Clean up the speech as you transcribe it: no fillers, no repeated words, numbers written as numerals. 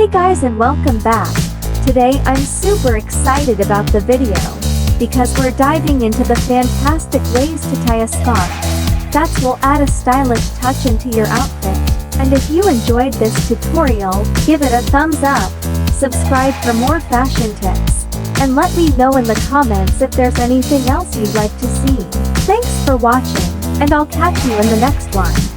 Hey guys and welcome back. Today I'm super excited about the video because we're diving into the fantastic ways to tie a scarf that will add a stylish touch into your outfit. And if you enjoyed this tutorial, give it a thumbs up, subscribe for more fashion tips, and let me know in the comments if there's anything else you'd like to see. Thanks for watching, and I'll catch you in the next one.